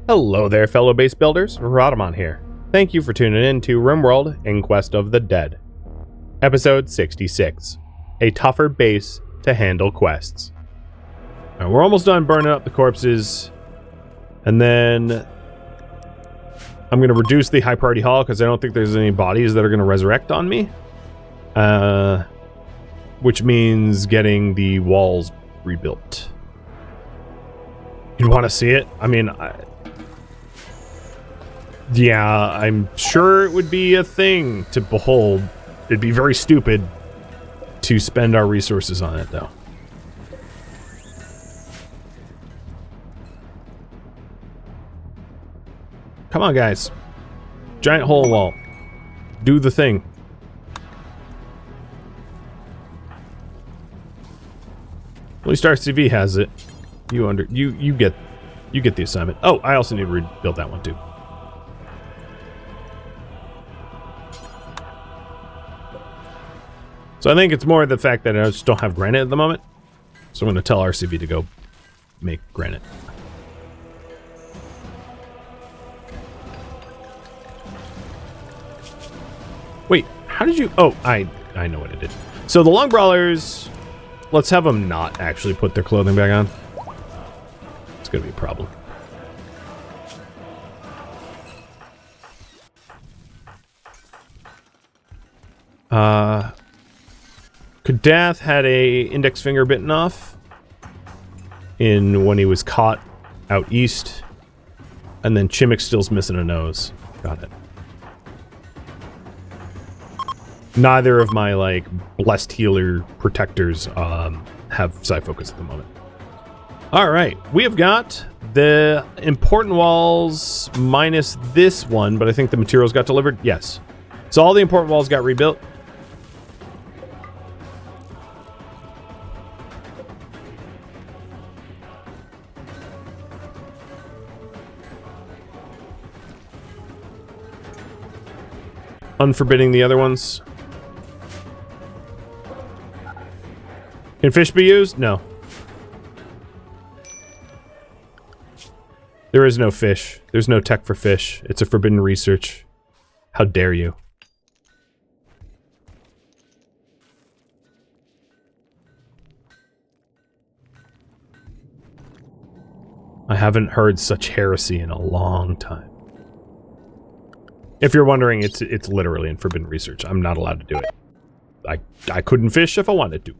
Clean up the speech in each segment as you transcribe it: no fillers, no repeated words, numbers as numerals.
Hello there, fellow base builders. Rhadamant here. Thank you for tuning in to RimWorld Inquest of the Dead. Episode 66. A tougher base to handle quests. Right, we're almost done burning up the corpses. And then I'm going to reduce the high priority hall because I don't think there's any bodies that are going to resurrect on me. Which means getting the walls rebuilt. You'd want to see it? I mean, yeah, I'm sure it would be a thing to behold. It'd be very stupid to spend our resources on it, though. Come on, guys. Giant hole wall. Do the thing. At least RCV has it. You get the assignment. Oh, I also need to rebuild that one too. So I think it's more the fact that I just don't have granite at the moment. So I'm going to tell RCV to go make granite. Wait, how did you... Oh, I know what I did. So the long brawlers, let's have them not actually put their clothing back on. It's going to be a problem. Kadath had a index finger bitten off when he was caught out east, and then Chimic's still's missing a nose. Got it. Neither of my like blessed healer protectors have psi focus at the moment. All right, we have got the important walls minus this one, but I think the materials got delivered. Yes, so all the important walls got rebuilt. Unforbidding the other ones. Can fish be used? No. There is no fish. There's no tech for fish. It's a forbidden research. How dare you? I haven't heard such heresy in a long time. If you're wondering, it's literally in forbidden research. I'm not allowed to do it. I couldn't fish if I wanted to.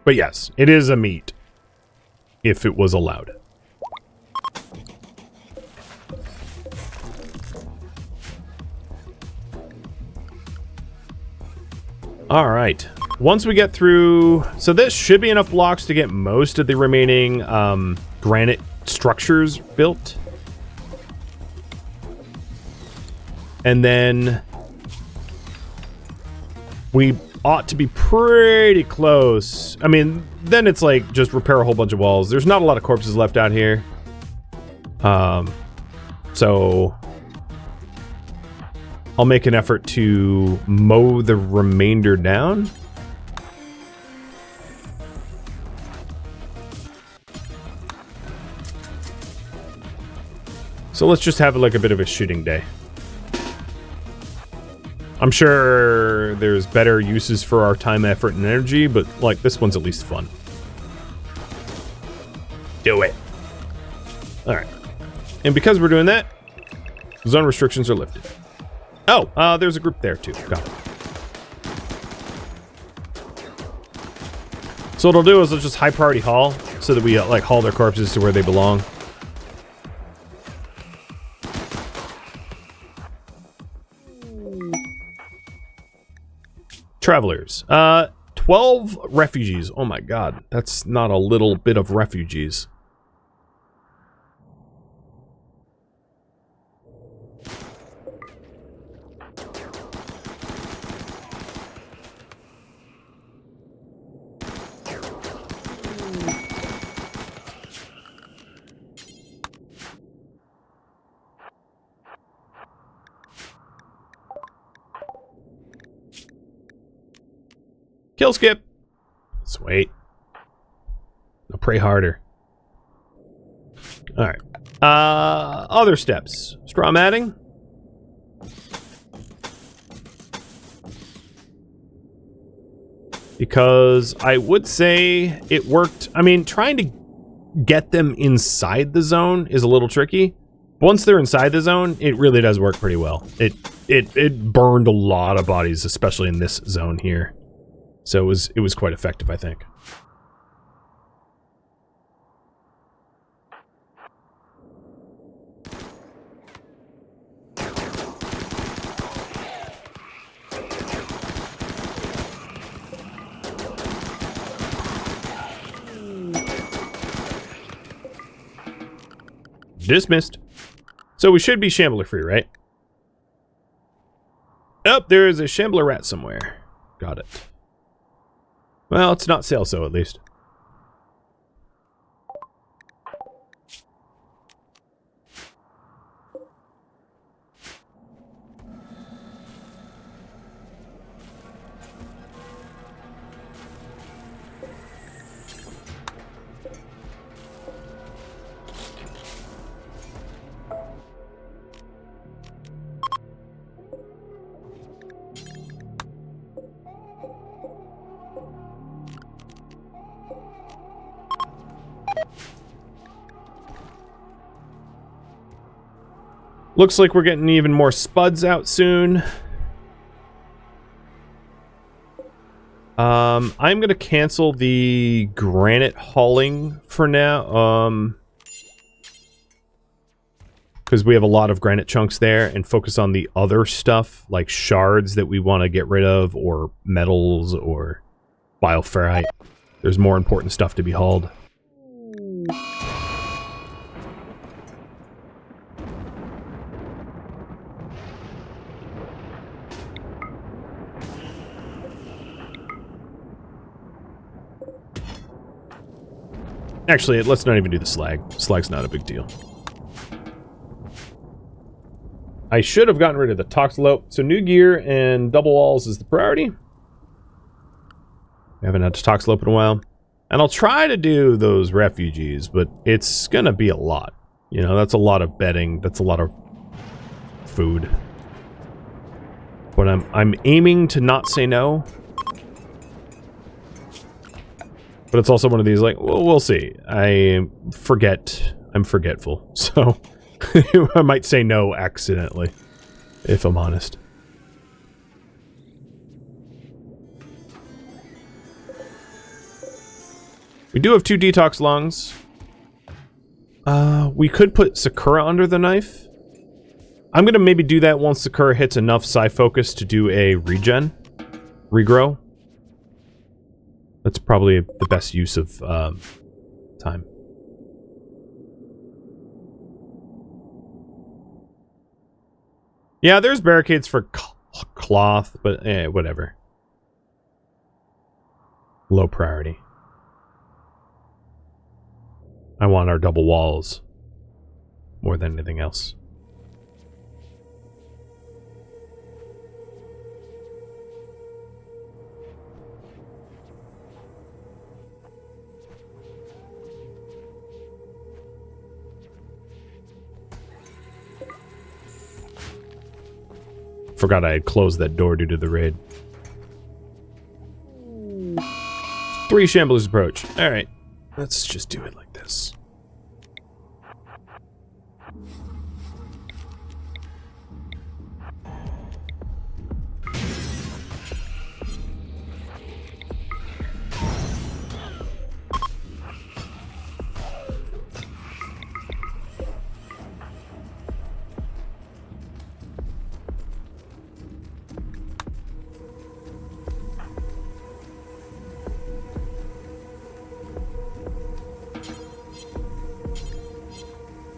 But yes, it is a meat if it was allowed. All right. Once we get through... So this should be enough blocks to get most of the remaining granite structures built. And then we ought to be pretty close. I mean, then it's like just repair a whole bunch of walls. There's not a lot of corpses left out here. So I'll make an effort to mow the remainder down. So let's just have like a bit of a shooting day. I'm sure there's better uses for our time, effort, and energy, but like this one's at least fun. Do it. All right. And because we're doing that, zone restrictions are lifted. Oh, there's a group there too. Got it. So what I'll do is I'll just high priority haul so that we like haul their corpses to where they belong. Travelers. 12 refugees. Oh my god. That's not a little bit of refugees. Kill skip. Sweet. Now pray harder. Alright. Other steps. Straw matting. Because I would say it worked. I mean, trying to get them inside the zone is a little tricky. Once they're inside the zone, it really does work pretty well. It burned a lot of bodies, especially in this zone here. So it was quite effective, I think. Dismissed. So we should be shambler free, right? Oh, there is a shambler rat somewhere. Got it. Well, it's not Celso at least. Looks like we're getting even more spuds out soon. I'm going to cancel the granite hauling for now. Because we have a lot of granite chunks there, and focus on the other stuff, like shards that we want to get rid of, or metals, or bioferrite. There's more important stuff to be hauled. Actually, let's not even do the slag. Slag's not a big deal. I should have gotten rid of the Toxalope. So new gear and double walls is the priority. We haven't had to Toxalope in a while. And I'll try to do those refugees, but it's gonna be a lot. You know, that's a lot of bedding. That's a lot of food. But I'm aiming to not say no. But it's also one of these, like, well, we'll see. I'm forgetful. So, I might say no accidentally, if I'm honest. We do have 2 detox lungs. We could put Sakura under the knife. I'm gonna maybe do that once Sakura hits enough Psi Focus to do a regrow. That's probably the best use of time. Yeah, there's barricades for cloth, but whatever. Low priority. I want our double walls more than anything else. Forgot I had closed that door due to the raid. 3 shamblers approach. Alright. Let's just do it like this.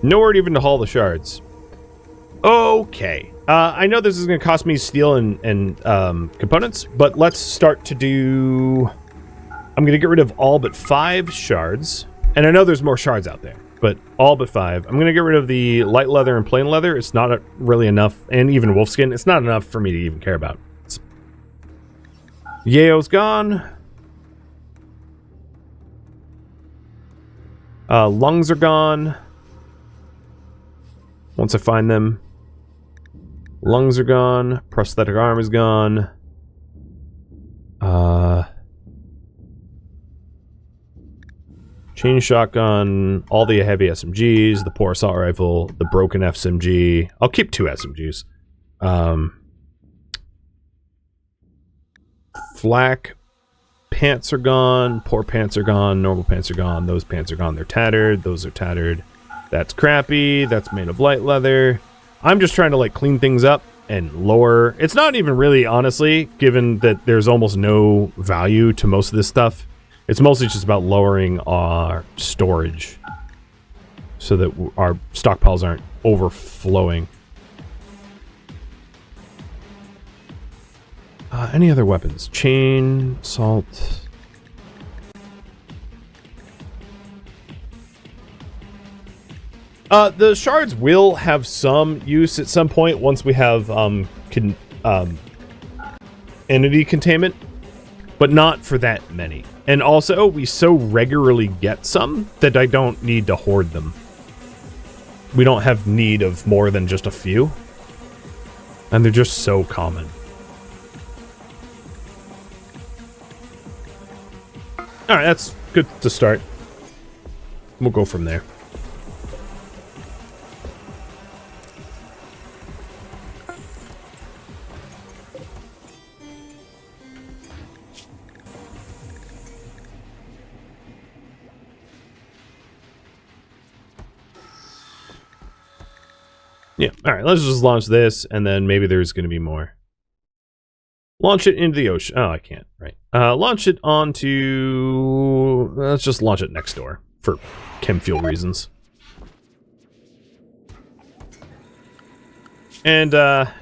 Nowhere even to haul the shards. Okay. I know this is going to cost me steel and components, but let's start to do... I'm going to get rid of all but 5 shards. And I know there's more shards out there, but all but 5. I'm going to get rid of the light leather and plain leather. It's not really enough, and even wolfskin. It's not enough for me to even care about. Yao's gone. Lungs are gone. Once I find them. Lungs are gone. Prosthetic arm is gone. Chain shotgun, all the heavy SMGs, the poor assault rifle, the broken SMG. I'll keep 2 SMGs. Flak pants are gone, poor pants are gone, normal pants are gone, those pants are gone, they're tattered, those are tattered. That's crappy, that's made of light leather. I'm just trying to like clean things up and lower. It's not even really, honestly, given that there's almost no value to most of this stuff. It's mostly just about lowering our storage so that our stockpiles aren't overflowing. Any other weapons? Chain, salt. The shards will have some use at some point once we have entity containment, but not for that many. And also, we so regularly get some that I don't need to hoard them. We don't have need of more than just a few. And they're just so common. Alright, that's good to start. We'll go from there. Yeah, alright, let's just launch this, and then maybe there's going to be more. Launch it into the ocean. Oh, I can't, right. Launch it onto... Let's just launch it next door, for chem fuel reasons. And,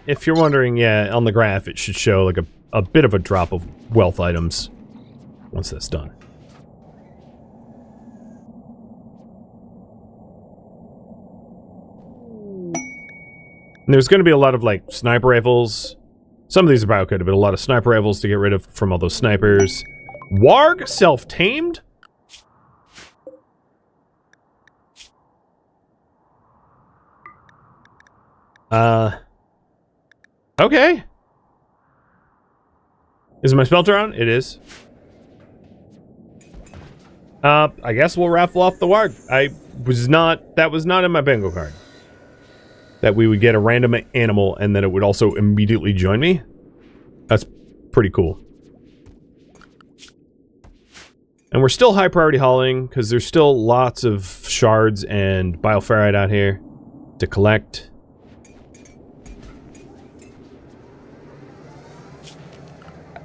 if you're wondering, yeah, on the graph, it should show, like, a bit of a drop of wealth items once that's done. And there's going to be a lot of, like, sniper rifles. Some of these are biocoded, but a lot of sniper rifles to get rid of from all those snipers. Warg self-tamed? Okay. Is my smelter on? It is. I guess we'll raffle off the Warg. That was not in my bingo card. That we would get a random animal and then it would also immediately join me. That's pretty cool. And we're still high priority hauling because there's still lots of shards and bioferrite out here to collect.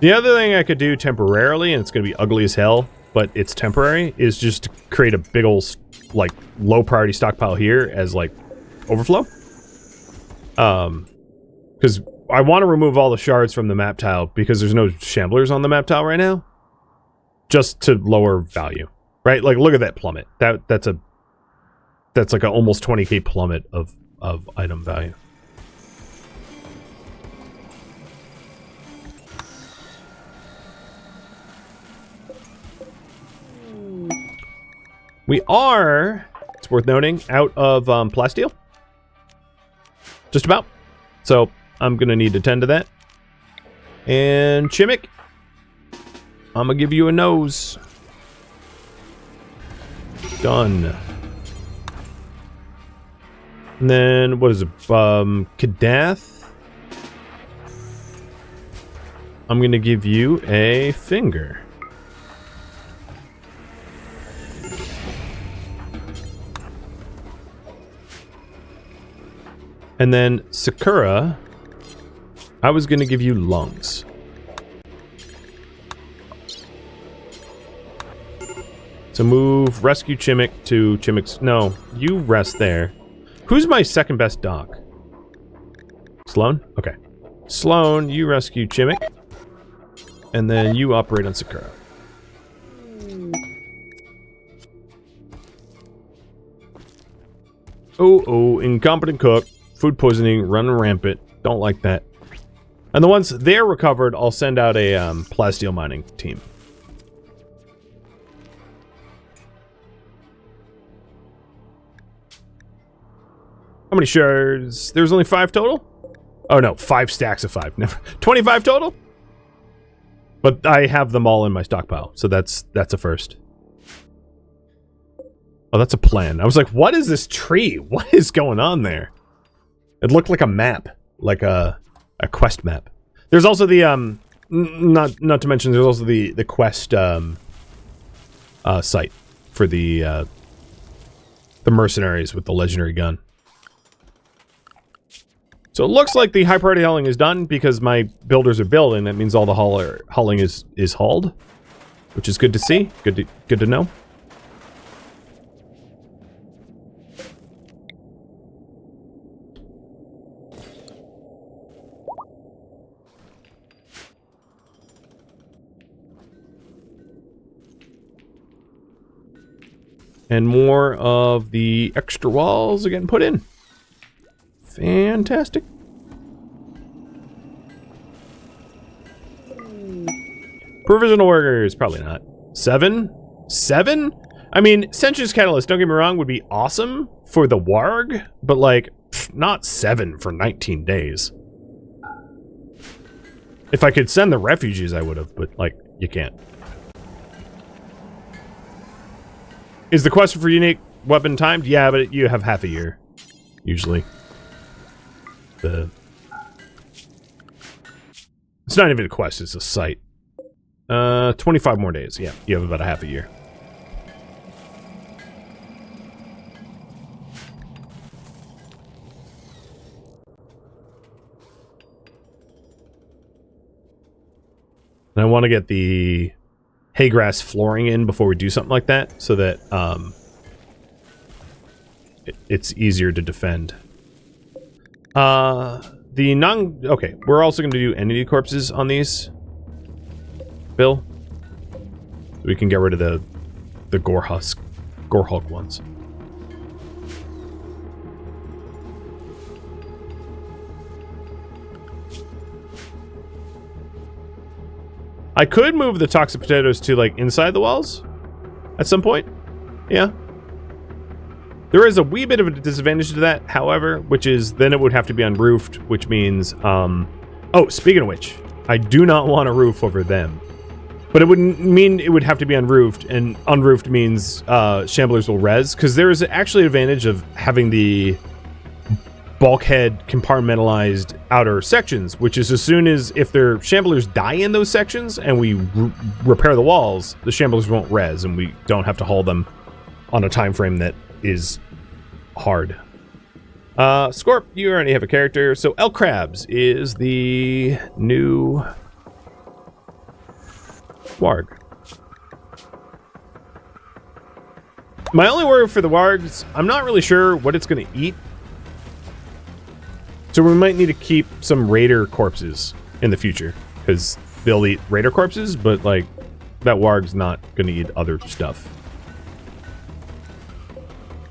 The other thing I could do temporarily, and it's going to be ugly as hell, but it's temporary, is just to create a big old, like, low priority stockpile here as, like, overflow. Because I want to remove all the shards from the map tile because there's no shamblers on the map tile right now. Just to lower value, right? Like, look at that plummet. That's like an almost 20k plummet of item value. We are, it's worth noting, out of plasteel. Just about. So I'm gonna need to tend to that. And Chimmick, I'm gonna give you a nose. Done. And then what is it? Kadath. I'm gonna give you a finger. And then Sakura, I was gonna give you lungs. So move rescue Chimmick to Chimmick's. No, you rest there. Who's my second best dog? Sloan? Okay. Sloan, you rescue Chimmick. And then you operate on Sakura. Oh, incompetent cook. Food poisoning, run rampant. Don't like that. And the once they're recovered, I'll send out a plasteel mining team. How many shards? There's only 5 total? Oh no, 5 stacks of 5. Never 25 total? But I have them all in my stockpile, so that's a first. Oh, that's a plan. I was like, what is this tree? What is going on there? It looked like a map, like a quest map. There's also the not to mention there's also the quest site for the mercenaries with the legendary gun. So it looks like the high priority hauling is done because my builders are building. That means all the hauling is hauled, which is good to see. Good to know. And more of the extra walls are getting put in. Fantastic. Provisional workers, probably not. 7? 7? I mean, Sentry's Catalyst, don't get me wrong, would be awesome for the warg, but like, not 7 for 19 days. If I could send the refugees, I would have, but like, you can't. Is the quest for unique weapon timed? Yeah, but you have half a year, usually. It's not even a quest, it's a site. 25 more days. Yeah, you have about a half a year. And I want to get the hay grass flooring in before we do something like that, so that it's easier to defend. Okay, we're also going to do entity corpses on these, Bill. We can get rid of the gore hulk ones. I could move the toxic potatoes to like inside the walls at some point. Yeah. There is a wee bit of a disadvantage to that, however, which is then it would have to be unroofed, which means, oh, speaking of which, I do not want a roof over them. But it wouldn't mean it would have to be unroofed, and unroofed means shamblers will res, because there is actually an advantage of having the bulkhead compartmentalized outer sections, which is as soon as if their shamblers die in those sections and we repair the walls, the shamblers won't res, and we don't have to haul them on a time frame that is hard. Scorp, you already have a character. So El Crabs is the new warg. My only worry for the wargs, I'm not really sure what it's going to eat. So we might need to keep some raider corpses in the future, because they'll eat raider corpses, but like that warg's not going to eat other stuff.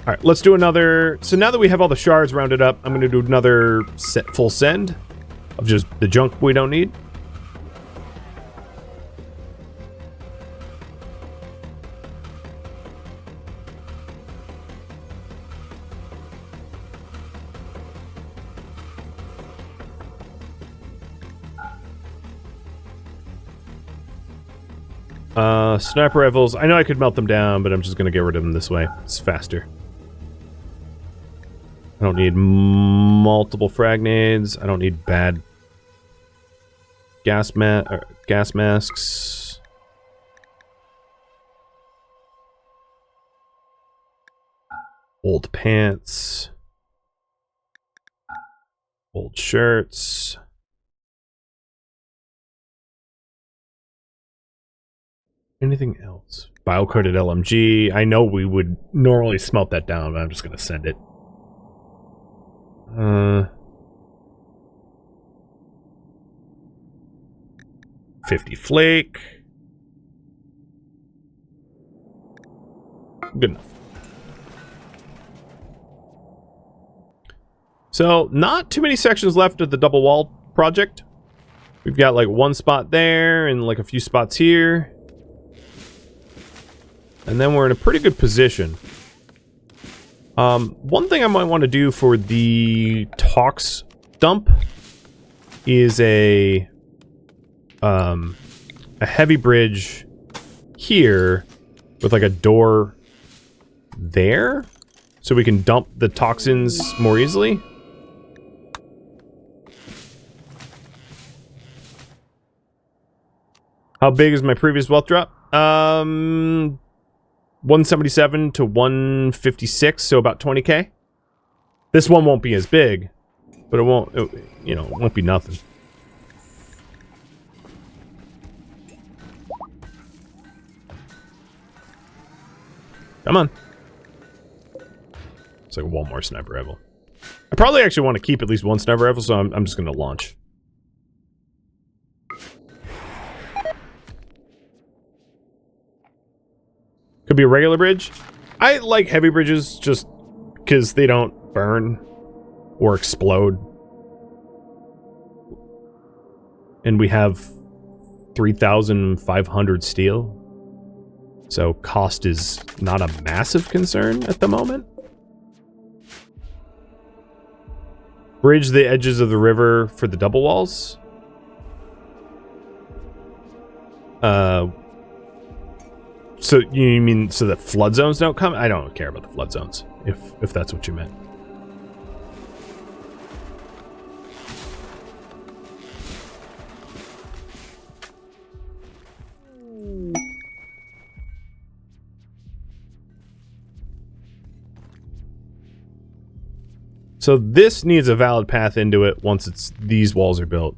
All right, let's do another. So now that we have all the shards rounded up, I'm going to do another full send of just the junk we don't need. Sniper rifles. I know I could melt them down, but I'm just going to get rid of them this way. It's faster. I don't need multiple frag nades. I don't need bad gas masks. Old pants. Old shirts. Anything else? Bio-coated LMG. I know we would normally smelt that down, but I'm just going to send it. 50 flake. Good enough. So, not too many sections left of the double wall project. We've got like one spot there and like a few spots here. And then we're in a pretty good position. One thing I might want to do for the Tox dump is a heavy bridge here with like a door there so we can dump the toxins more easily. How big is my previous wealth drop? 177 to 156, so about 20k. This one won't be as big, but it won't, you know, it won't be nothing. Come on. It's like one more sniper rifle. I probably actually want to keep at least one sniper rifle, so I'm just going to launch. Could be a regular bridge. I like heavy bridges just because they don't burn or explode. And we have 3,500 steel. So cost is not a massive concern at the moment. Bridge the edges of the river for the double walls. So you mean so that flood zones don't come? I don't care about the flood zones, if that's what you meant. So this needs a valid path into it once these walls are built.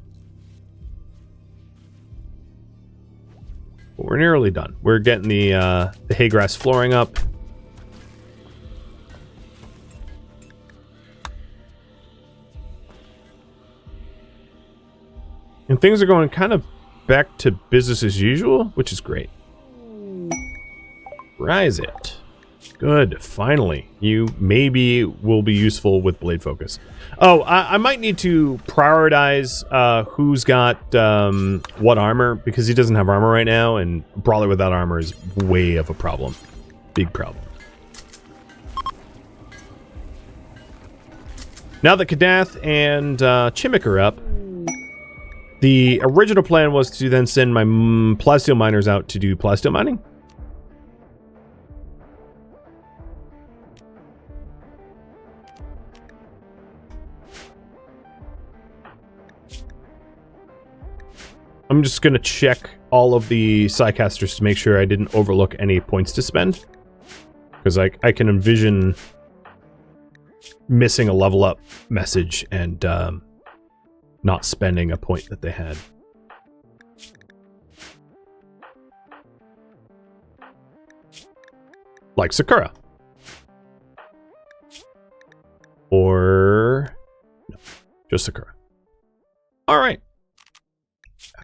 But we're nearly done. We're getting the hay grass flooring up. And things are going kind of back to business as usual, which is great. Rise it. Good, finally. You maybe will be useful with blade focus. Oh, I might need to prioritize who's got what armor, because he doesn't have armor right now, and Brawler without armor is way of a problem. Big problem. Now that Kadath and Chimik are up, the original plan was to then send my plasteel miners out to do plasteel mining. I'm just going to check all of the Psycasters to make sure I didn't overlook any points to spend. Because I can envision missing a level up message and not spending a point that they had. Like Sakura. Or... no, just Sakura. Alright.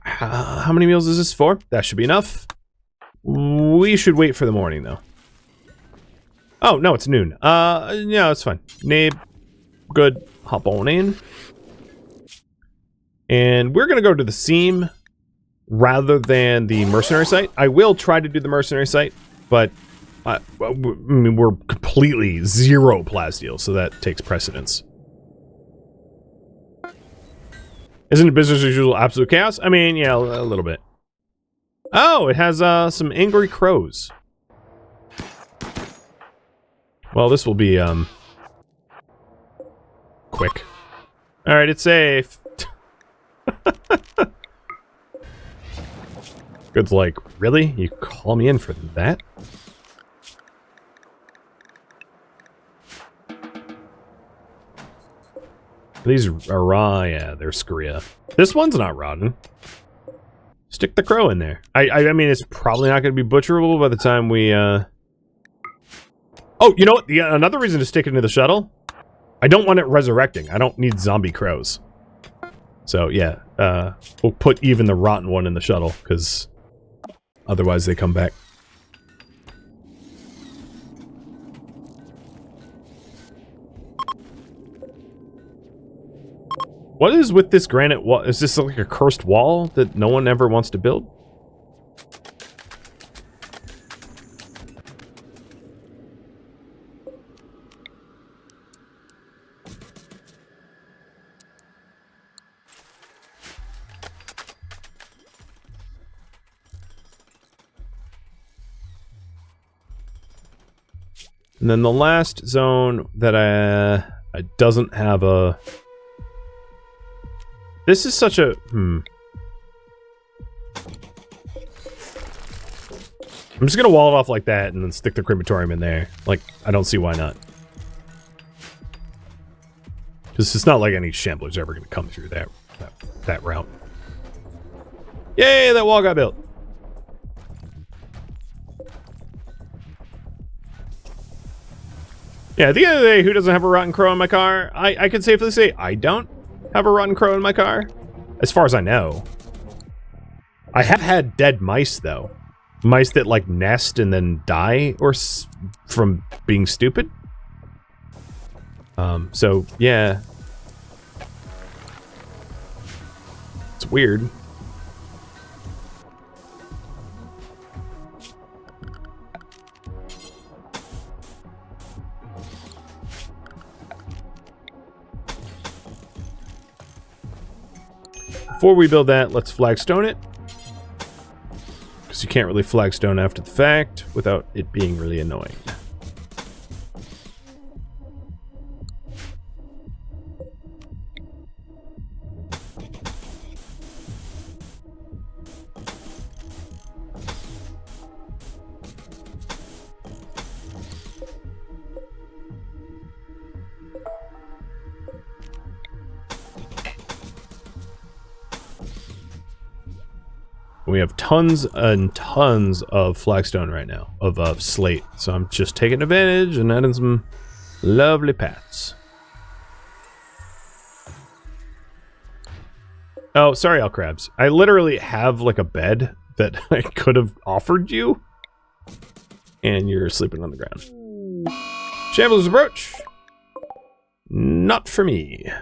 How many meals is this for? That should be enough. We should wait for the morning, though. Oh, no, it's noon. Yeah, it's fine. Nabe, good. Hop on in. And we're going to go to the seam rather than the mercenary site. I will try to do the mercenary site, but I mean, we're completely zero plasteel, so that takes precedence. Isn't it business as usual absolute chaos? I mean, yeah, a little bit. Oh, it has some angry crows. Well, this will be quick. All right, it's safe. Good's like, really? You call me in for that? These are raw, yeah, they're scurria. This one's not rotten. Stick the crow in there. I mean, it's probably not going to be butcherable by the time we, Oh, you know what? Another reason to stick it into the shuttle? I don't want it resurrecting. I don't need zombie crows. So, yeah, we'll put even the rotten one in the shuttle, because otherwise they come back. What is with this granite wall? Is this like a cursed wall that no one ever wants to build? And then the last zone that I doesn't have a... This is such a... I'm just gonna wall it off like that and then stick the crematorium in there. Like, I don't see why not. Because it's not like any shambler's ever gonna come through that route. Yay, that wall got built! Yeah, at the end of the day, who doesn't have a rotten crow in my car? I can safely say I don't have a rotten crow in my car. As far as I know. I have had dead mice, though. Mice that, like, nest and then die or from being stupid. So, yeah. It's weird. Before we build that, let's flagstone it. Because you can't really flagstone after the fact without it being really annoying. We have tons and tons of flagstone right now, of slate. So I'm just taking advantage and adding some lovely paths. Oh, sorry, elk crabs. I literally have like a bed that I could have offered you. And you're sleeping on the ground. Shambler's approach. Not for me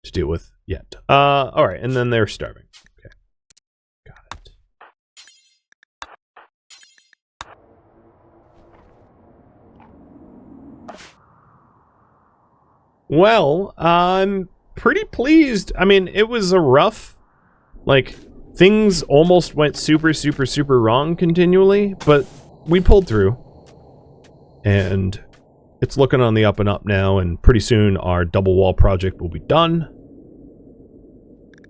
to deal with yet. All right, and then they're starving. Well, I'm pretty pleased. I mean, it was a rough, like, things almost went super wrong continually, but we pulled through. And it's looking on the up and up now, and pretty soon our double wall project will be done.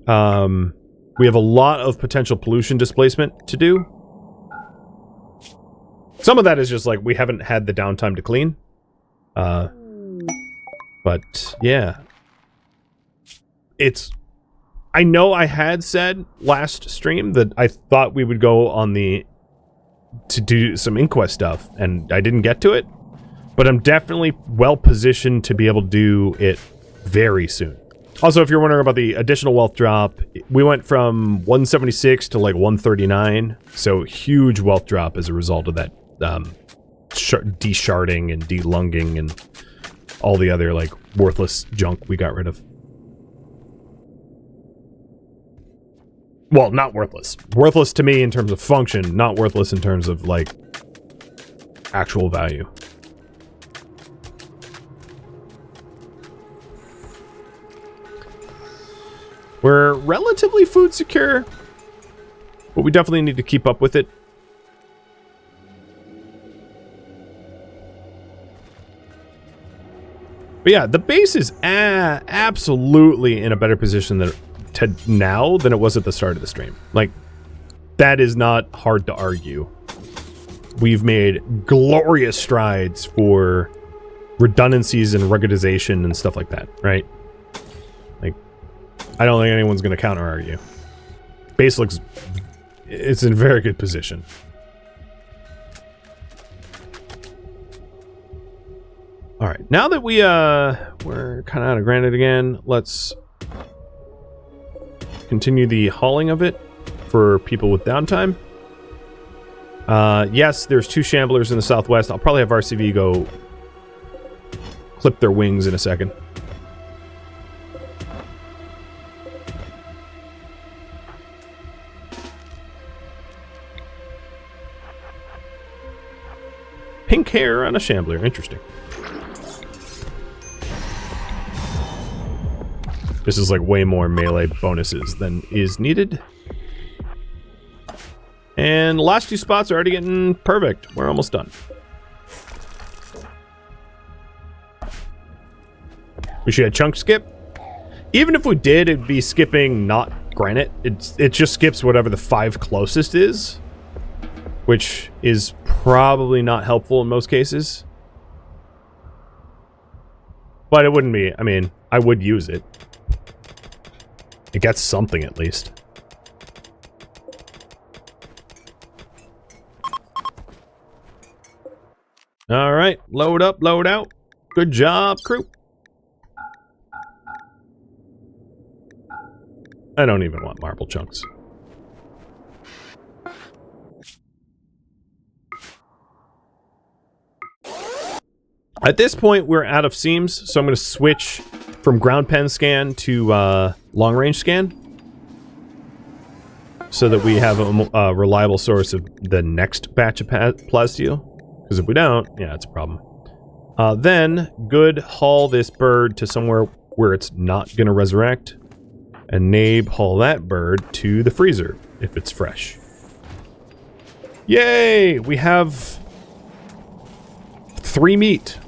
We have a lot of potential pollution displacement to do. Some of that is just like we haven't had the downtime to clean. But, yeah. I know I had said last stream that I thought we would go on to do some Inquest stuff, and I didn't get to it. But I'm definitely well positioned to be able to do it very soon. Also, if you're wondering about the additional wealth drop, we went from 176 to like 139. So, huge wealth drop as a result of that de-sharding and de-lunging and all the other, like, worthless junk we got rid of. Well, not worthless. Worthless to me in terms of function, not worthless in terms of, like, actual value. We're relatively food secure, but we definitely need to keep up with it. But yeah, the base is absolutely in a better position now than it was at the start of the stream. Like, that is not hard to argue. We've made glorious strides for redundancies and ruggedization and stuff like that, right? Like, I don't think anyone's going to counter-argue. Base looks... it's in very good position. Alright, now that we're kind of out of granite again, let's continue the hauling of it for people with downtime. Yes, there's 2 shamblers in the southwest. I'll probably have RCV go clip their wings in a second. Pink hair on a shambler. Interesting. This is like way more melee bonuses than is needed. And the last 2 spots are already getting perfect. We're almost done. We should have chunk skip. Even if we did, it'd be skipping not granite. It just skips whatever the 5 closest is, which is probably not helpful in most cases. But it wouldn't be. I mean, I would use it. It gets something at least. All right, load up, load out. Good job, crew. I don't even want marble chunks. At this point, we're out of seams, so I'm going to switch from ground pen scan to long range scan, so that we have a reliable source of the next batch of plasteel. Because if we don't, yeah, it's a problem. Then, good haul this bird to somewhere where it's not going to resurrect. And Nabe haul that bird to the freezer, if it's fresh. Yay! We have 3 meat.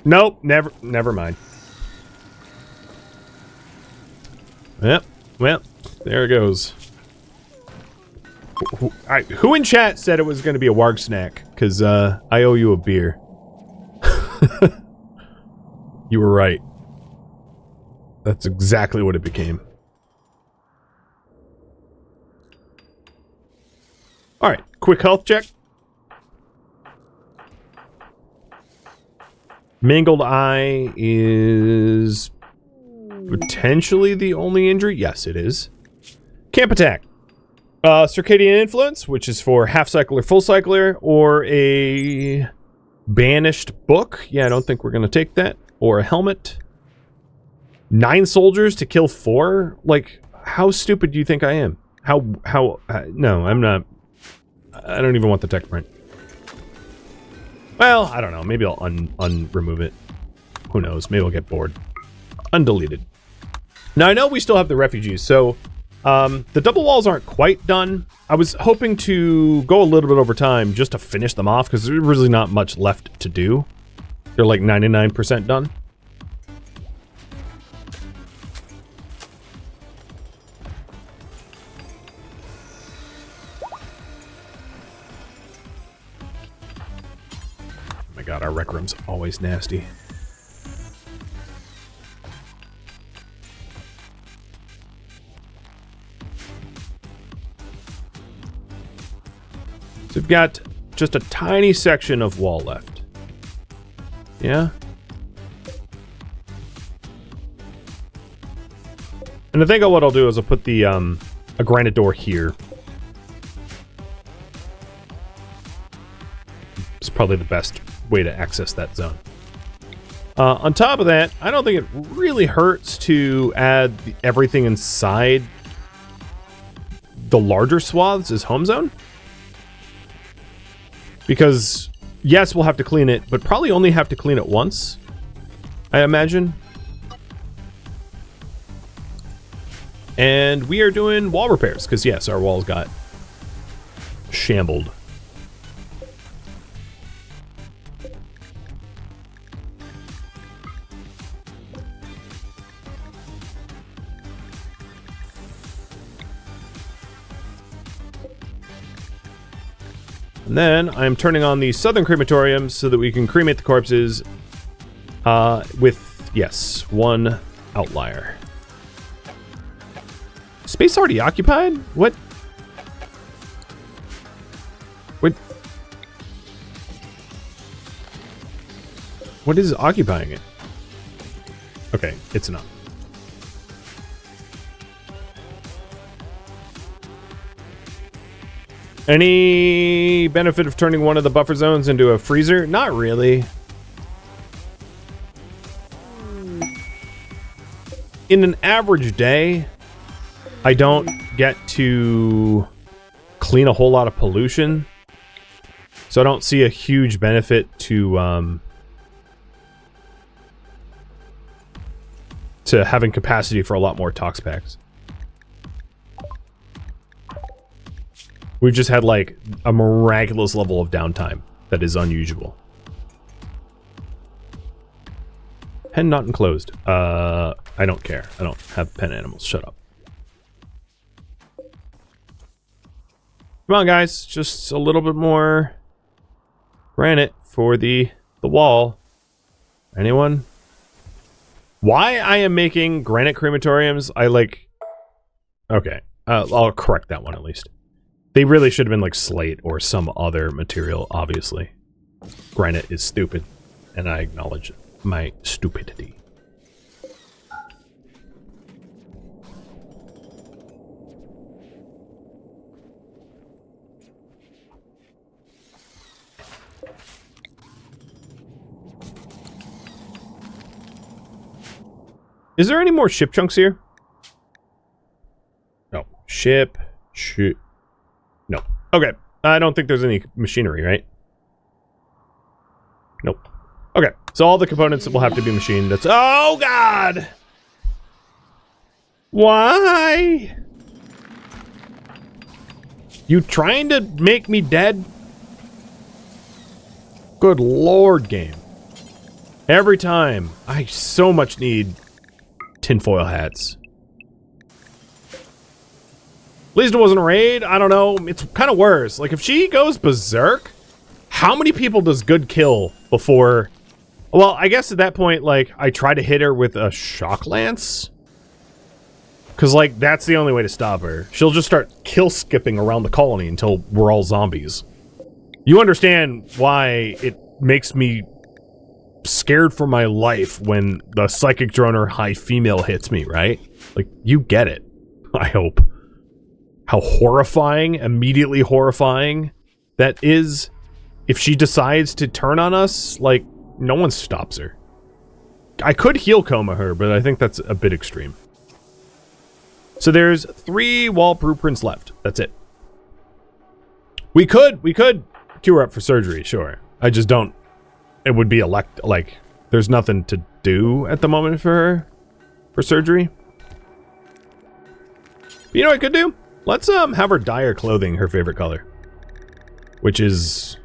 Nope, never mind. Yep, well, there it goes. Who in chat said it was going to be a warg snack? Because I owe you a beer. You were right. That's exactly what it became. Alright, quick health check. Mangled eye is potentially the only injury. Yes, it is. Camp attack. Circadian influence, which is for half cycler, full cycler, or a banished book. Yeah, I don't think we're going to take that. Or a helmet. 9 soldiers to kill 4? Like, how stupid do you think I am? No, I'm not. I don't even want the tech print. Well, I don't know. Maybe I'll remove it. Who knows? Maybe I'll get bored. Undeleted. Now, I know we still have the refugees, so the double walls aren't quite done. I was hoping to go a little bit over time just to finish them off, because there's really not much left to do. They're like 99% done. Oh my god, our rec room's always nasty. So we've got just a tiny section of wall left. Yeah? And I think what I'll do is I'll put the a granite door here. It's probably the best way to access that zone. On top of that, I don't think it really hurts to add everything inside the larger swaths as home zone. Because, yes, we'll have to clean it, but probably only have to clean it once, I imagine. And we are doing wall repairs, because, yes, our walls got shambled. And then I'm turning on the southern crematorium so that we can cremate the corpses with, yes, 1 outlier. Space already occupied? What? What is occupying it? Okay, it's enough. Any benefit of turning one of the buffer zones into a freezer? Not really. In an average day, I don't get to clean a whole lot of pollution. So I don't see a huge benefit to having capacity for a lot more tox packs. We've just had like a miraculous level of downtime that is unusual. Pen not enclosed. I don't care. I don't have pen animals. Shut up. Come on, guys. Just a little bit more granite for the wall. Anyone? Why I am making granite crematoriums, I like... Okay. I'll correct that one at least. They really should have been like slate or some other material, obviously. Granite is stupid, and I acknowledge my stupidity. Is there any more ship chunks here? No. Ship. No. Okay. I don't think there's any machinery, right? Nope. Okay. So all the components will have to be machined. That's... Oh, God! Why? You trying to make me dead? Good Lord, game. Every time. I so much need tinfoil hats. At least it wasn't a raid. I don't know. It's kind of worse. Like, if she goes berserk, how many people does good kill before... Well, I guess at that point, like, I try to hit her with a shock lance. Because, like, that's the only way to stop her. She'll just start kill skipping around the colony until we're all zombies. You understand why it makes me scared for my life when the psychic droner high female hits me, right? Like, you get it. I hope. How horrifying, immediately horrifying that is. If she decides to turn on us, like, no one stops her. I could heal coma her, but I think that's a bit extreme. So there's 3 wall blueprints left. That's it. We could queue her up for surgery, sure. I just don't. It would be like, there's nothing to do at the moment for her for surgery. But you know what I could do? Let's have her dye her clothing her favorite color, which is,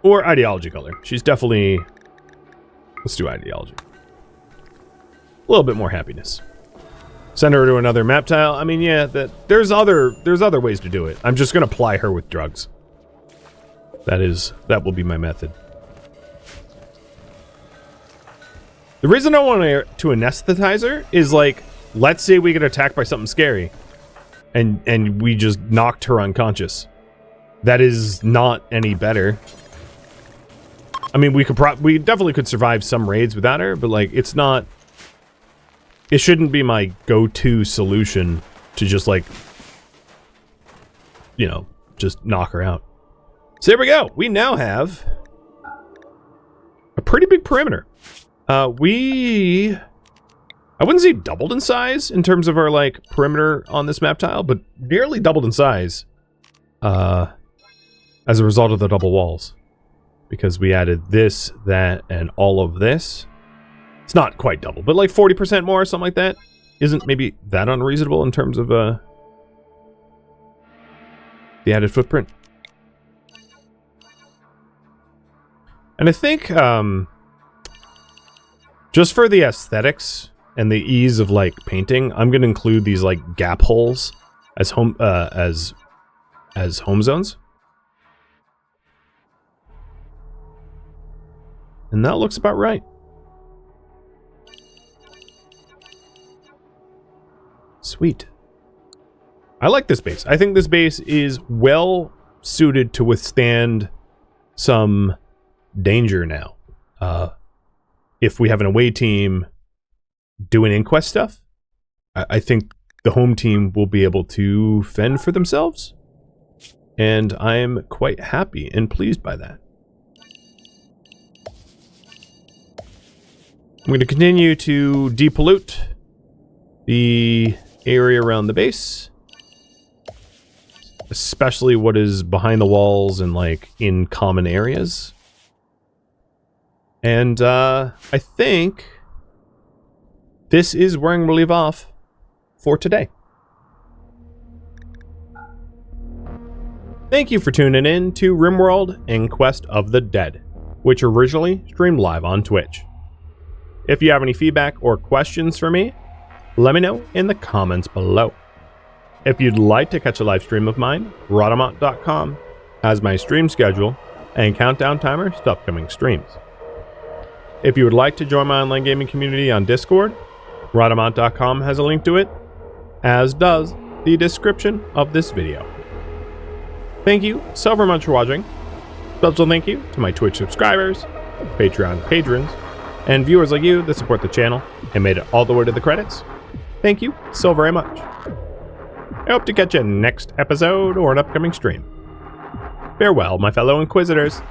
or ideology color. She's definitely, let's do ideology. A little bit more happiness. Send her to another map tile. I mean, yeah, there's other ways to do it. I'm just gonna ply her with drugs. That will be my method. The reason I want to anesthetize her is, like, let's say we get attacked by something scary, and we just knocked her unconscious. That is not any better. I mean, we definitely could survive some raids without her, but, like, it's not. It shouldn't be my go-to solution to just, like, you know, just knock her out. So there we go. We now have a pretty big perimeter. I wouldn't say doubled in size in terms of our, like, perimeter on this map tile, but nearly doubled in size as a result of the double walls. Because we added this, that, and all of this. It's not quite double, but like 40% more, something like that. Isn't maybe that unreasonable in terms of the added footprint. And I think just for the aesthetics and the ease of, like, painting, I'm going to include these, like, gap holes as home zones. And that looks about right. Sweet. I like this base. I think this base is well suited to withstand some danger now. If we have an away team doing Inquest stuff, I think the home team will be able to fend for themselves. And I'm quite happy and pleased by that. I'm going to continue to depollute the area around the base. especially what is behind the walls and like in common areas. And I think this is where I'm going to leave off for today. Thank you for tuning in to RimWorld Inquest of the Dead, which originally streamed live on Twitch. If you have any feedback or questions for me, let me know in the comments below. If you'd like to catch a live stream of mine, Rhadamant.com has my stream schedule and countdown timers to upcoming streams. If you would like to join my online gaming community on Discord, Rhadamant.com has a link to it, as does the description of this video. Thank you so very much for watching. Special thank you to my Twitch subscribers, Patreon patrons, and viewers like you that support the channel and made it all the way to the credits. Thank you so very much. I hope to catch you next episode or an upcoming stream. Farewell, my fellow Inquisitors.